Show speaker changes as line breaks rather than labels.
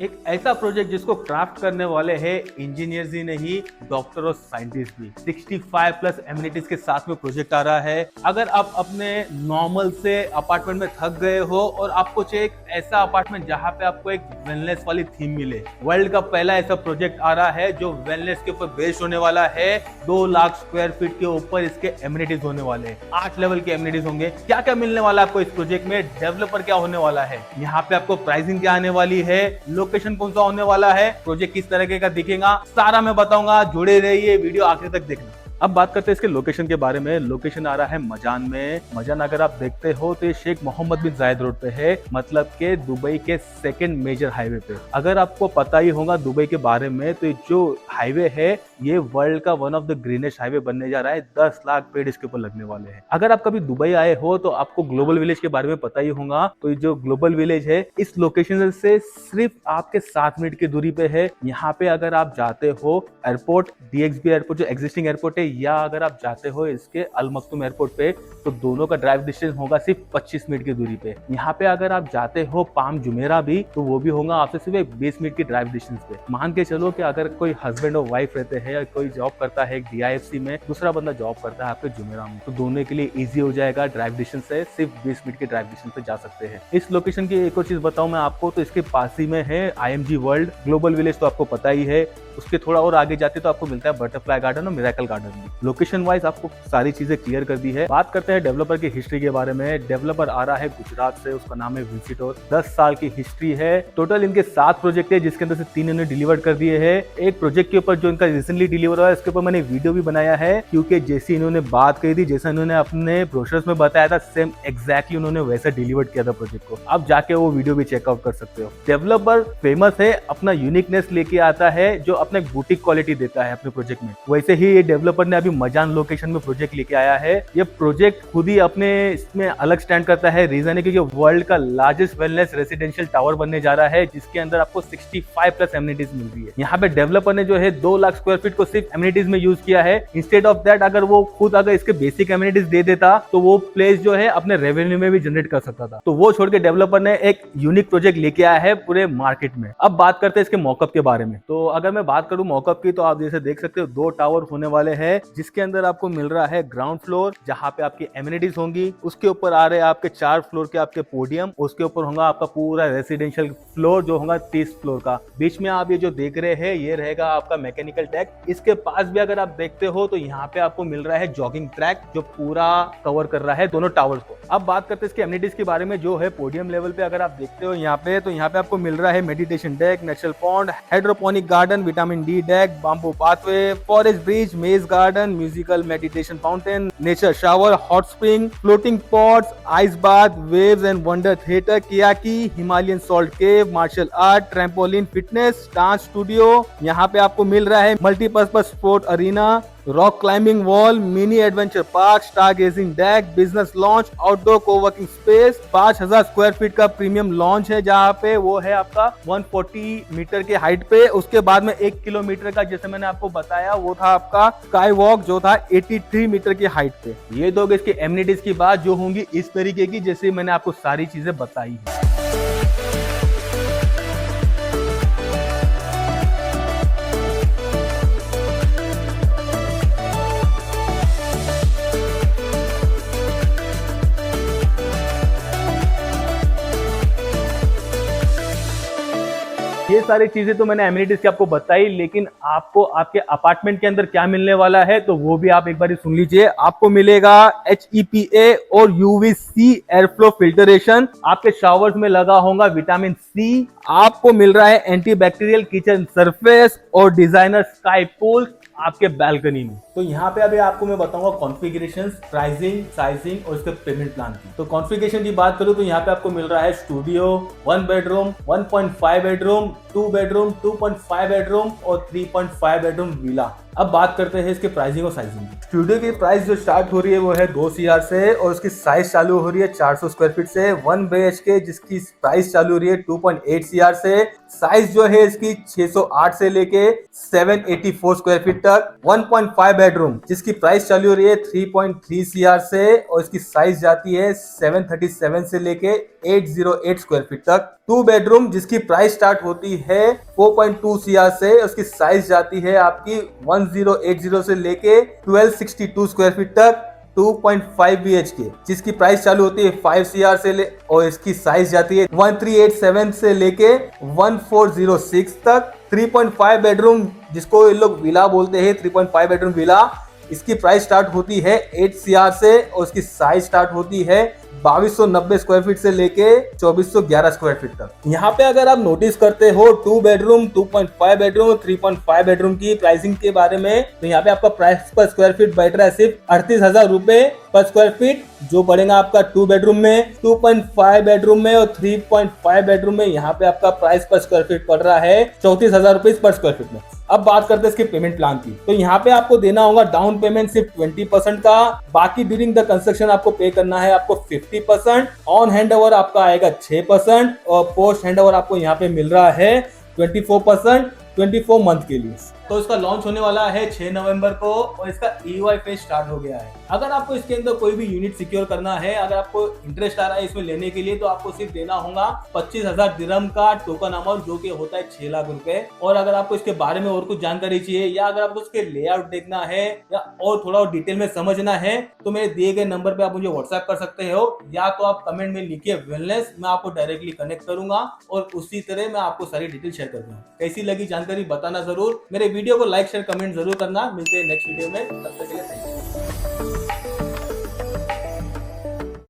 एक ऐसा प्रोजेक्ट जिसको क्राफ्ट करने वाले हैं इंजीनियर्स ही नहीं, डॉक्टर और साइंटिस्ट भी। 65 प्लस एमिनिटीज के साथ में प्रोजेक्ट आ रहा है। अगर आप अपने नॉर्मल से अपार्टमेंट में थक गए हो और आपको चाहिए एक ऐसा अपार्टमेंट जहां पे आपको एक वेलनेस वाली थीम मिले, वर्ल्ड का पहला ऐसा प्रोजेक्ट आ रहा है जो वेलनेस के ऊपर बेस्ड होने वाला है। 2 लाख स्क्वायर फीट के ऊपर इसके एमिनिटीज होने वाले हैं। 8 लेवल के एमिनिटीज होंगे। क्या क्या मिलने वाला है आपको इस प्रोजेक्ट में, डेवलपर क्या होने वाला है, यहाँ पे आपको प्राइसिंग क्या आने वाली है, लोकेशन कौन सा होने वाला है, प्रोजेक्ट किस तरह का दिखेगा, सारा मैं बताऊंगा। जुड़े रहिए, वीडियो आखिर तक देखना। अब बात करते हैं इसके लोकेशन के बारे में। लोकेशन आ रहा है मजान में। मजान अगर आप देखते हो तो ये शेख मोहम्मद बिन जायद रोड पे है, मतलब के दुबई के सेकंड मेजर हाईवे पे। अगर आपको पता ही होगा दुबई के बारे में, तो जो हाईवे है ये वर्ल्ड का one of the greenest highway बनने जा रहा है। 10 लाख पेड़ इसके ऊपर लगने वाले हैं। अगर आप कभी दुबई आए हो तो आपको ग्लोबल विलेज के बारे में पता ही होगा। तो ये जो ग्लोबल विलेज है इस लोकेशन से सिर्फ आपके 7 मिनट की दूरी पे है। यहाँ पे अगर आप जाते हो एयरपोर्ट, DXB एयरपोर्ट जो एग्जिस्टिंग एयरपोर्ट है, या अगर आप जाते हो इसके अल मखतूम एयरपोर्ट पे, तो दोनों का ड्राइव डिस्टेंस होगा सिर्फ 25 मिनट की दूरी पे। यहाँ पे अगर आप जाते हो पाम जुमेरा भी, तो वो भी होगा आपसे सिर्फ 20 मिनट की ड्राइव डिस्टेंस पे। मान के चलो कि अगर कोई हस्बैंड और वाइफ रहते हैं, या कोई जॉब करता है DIFC में, दूसरा बंदा जॉब करता है आपके जुमेरा में, तो दोनों के लिए ईजी हो जाएगा। ड्राइव डिस्टेंस से सिर्फ 20 मिनट के ड्राइव डिस्टेंस पे जा सकते हैं। इस लोकेशन की एक और चीज बताऊं मैं आपको, तो इसके पास ही में है IMG वर्ल्ड। ग्लोबल विलेज तो आपको पता ही है। उसके थोड़ा और आगे जाते तो आपको मिलता है बटरफ्लाई गार्डन और मिरेकल गार्डन भी। लोकेशन वाइज आपको सारी चीजें क्लियर कर दी है। बात करते हैं डेवलपर की हिस्ट्री के बारे में। डेवलपर आ रहा है गुजरात से, उसका नाम है विंसिटोर। 10 साल की हिस्ट्री है। टोटल इनके 7 प्रोजेक्ट है, जिसके अंदर से 3 इन्होंने डिलीवर कर दिए हैं। एक प्रोजेक्ट के ऊपर जो इनका रिसेंटली डिलीवर हुआ है, इसके ऊपर मैंने वीडियो भी बनाया है, क्योंकि जैसी इन्होंने बात कही थी, जैसा इन्होंने अपने ब्रोशर्स में बताया था, सेम एग्जैक्टली उन्होंने वैसा डिलीवर किया था प्रोजेक्ट को। आप जाके वो वीडियो भी चेकआउट कर सकते हो। डेवलपर फेमस है, अपना यूनिकनेस लेके आता है, जो अपने बुटीक क्वालिटी देता है अपने प्रोजेक्ट में। वैसे ही ये डेवलपर ने अभी मजान लोकेशन में प्रोजेक्ट लेके आया है। ये प्रोजेक्ट खुद ही अपने इसमें अलग स्टैंड करता है। रीजन है क्योंकि वर्ल्ड का लार्जेस्ट वेलनेस रेसिडेंशियल टावर बनने जा रहा है, जिसके अंदर आपको 65 प्लस एमिनिटीज मिल रही है। यहाँ पे डेवलपर ने जो है 2 लाख स्क्वायर फीट को सिर्फ एमिनिटीज में यूज किया है। इंस्टेड ऑफ दैट, अगर वो खुद अगर इसके बेसिक एमिनिटीज दे देता, तो वो प्लेस जो है अपने रेवेन्यू में भी जनरेट कर सकता था। तो वो छोड़ के डेवलपर ने एक यूनिक प्रोजेक्ट लेके आया है पूरे मार्केट में। अब बात करते हैं इसके मॉकअप के बारे में। तो अगर मैं बात करूं मॉकअप की, तो आप जैसे देख सकते हो 2 टावर होने वाले हैं, जिसके अंदर आपको मिल रहा है ग्राउंड फ्लोर, जहां पे आपकी एमिनिटीज होंगी। उसके ऊपर आ रहे हैं आपके 4 फ्लोर के आपके पोडियम। उसके ऊपर होगा आपका पूरा रेसिडेंशियल फ्लोर जो होगा 30 फ्लोर का। बीच में आप ये जो देख रहे हैं, ये रहेगा आपका मैकेनिकल डेक। इसके पास भी अगर आप देखते हो तो यहाँ पे आपको मिल रहा है जॉगिंग ट्रैक, जो पूरा कवर कर रहा है दोनों टावर्स को। अब बात करते हैं इसके एमिनिटीज के बारे में। जो है पोडियम लेवल पे अगर आप देखते हो यहाँ पे, तो यहाँ पे आपको मिल रहा है meditation deck, natural pond, hydroponic garden, vitamin D deck, bamboo pathway, forest bridge, maze garden, musical meditation fountain, nature shower, hot spring, floating pots, ice bath, waves and wonder theatre, कियाकी, Himalayan salt cave, martial art, trampoline, fitness, dance studio. यहाँ पे आपको मिल रहा है multipurpose sport arena, rock climbing wall, mini adventure park, star gazing deck, business lounge, outdoor coworking space. 5000 square feet का premium launch है, जहाँ पे वो है आपका 140 मीटर के हाइट पे। उसके बाद में 1 किलोमीटर का, जैसे मैंने आपको बताया, वो था आपका स्काई वॉक, जो था 83 मीटर की हाइट पे। ये दो इसकी एमिनिटीज की बात जो होंगी इस तरीके की, जैसे मैंने आपको सारी चीजें बताई है। ये सारी चीजें तो मैंने एमिनिटीज की आपको बताई, लेकिन आपको आपके अपार्टमेंट के अंदर क्या मिलने वाला है, तो वो भी आप एक बार सुन लीजिए। आपको मिलेगा HEPA और UVC एयरफ्लो फिल्टरेशन। आपके शावर्स में लगा होगा विटामिन C। आपको मिल रहा है एंटीबैक्टीरियल किचन सरफेस और डिजाइनर स्काई पूल आपके बैल्कनी में। तो यहाँ पे अभी आपको मैं बताऊंगा कॉन्फ़िगरेशन, प्राइसिंग, साइजिंग और इसके पेमेंट प्लान की। तो कॉन्फ़िगरेशन की बात करूँ तो यहाँ पे आपको मिल रहा है studio, 1 bedroom, 1.5 bedroom, 2 bedroom, 2.5 bedroom और 3.5 बेडरूम विला। अब बात करते हैं इसके प्राइसिंग और साइजिंग की। स्टूडियो की प्राइस जो स्टार्ट हो रही है वो है 2 CR से, और उसकी साइज चालू हो रही है 400 स्क्वायर फीट से। 1 BHK जिसकी प्राइस चालू हो रही है 2.8 CR से। साइज जो है इसकी 608 से लेके 784 स्क्वायर फीट तक। 1.5 बेडरूम जिसकी प्राइस चालू हो रही है 3.3 CR से और इसकी साइज जाती है 737 से लेके 808 स्क्वायर फीट तक। 2 बेडरूम जिसकी प्राइस स्टार्ट होती है 4.2 CR से, उसकी साइज जाती है आपकी 1080 से लेके 1262 स्क्वायर फीट तक। 2.5 BHK जिसकी प्राइस चालू होती है 5 CR से और इसकी साइज जाती है 1387 से लेके 1406 तक। 3.5 बेडरूम जिसको ये लोग विला बोलते हैं, 3.5 बेडरूम विला, इसकी प्राइस स्टार्ट होती है 8 CR से और इसकी साइज स्टार्ट होती है 2290 स्क्वायर फीट से लेके 2411 स्क्वायर फीट तक। यहाँ पे अगर आप नोटिस करते हो 2 बेडरूम, 2.5 बेडरूम, 3.5 बेडरूम की प्राइसिंग के बारे में, तो यहाँ पे आपका प्राइस पर स्क्वायर फीट बैठ रहा है सिर्फ 38,000 रुपए पर स्क्वायर फीट, जो पड़ेगा आपका 2 बेडरूम में, 2.5 बेडरूम में और 3.5 बेडरूम में यहाँ पे आपका प्राइस पर स्क्वायर फीट पड़ रहा है 34,000 रुपए पर स्क्वायर फीट में। अब बात करते हैं इसके पेमेंट प्लान की। तो यहाँ पे आपको देना होगा डाउन पेमेंट सिर्फ 20% का, बाकी ड्यूरिंग द कंस्ट्रक्शन आपको पे करना है आपको 50%, ऑन हैंड ओवर आपका आएगा 6% और पोस्ट हैंड ओवर आपको यहाँ पे मिल रहा है 24% 24 मंथ के लिए। तो इसका लॉन्च होने वाला है 6 नवंबर को और इसका EOI फेज स्टार्ट हो गया है। अगर आपको इसके अंदर कोई भी यूनिट सिक्योर करना है, अगर आपको इंटरेस्ट आ रहा है इसमें लेने के लिए, तो आपको सिर्फ देना होगा 25,000 दिरहम का टोकन अमाउंट, जो कि होता है 6 लाख रुपए। और अगर आपको इसके बारे में और कुछ जानकारी चाहिए या अगर आपको उसके लेआउट देखना है या और थोड़ा और डिटेल में समझना है, तो मेरे दिए गए नंबर पे आप मुझे व्हाट्सएप कर सकते हो या तो आप कमेंट में लिखिए वेलनेस, मैं आपको डायरेक्टली कनेक्ट करूंगा और उसी तरह मैं आपको सारी डिटेल शेयर कर दूंगा। कैसी लगी जानकारी बताना जरूर, मेरे वीडियो को लाइक शेयर कमेंट जरूर करना। मिलते हैं नेक्स्ट वीडियो में, तब तक के लिए थैंक यू।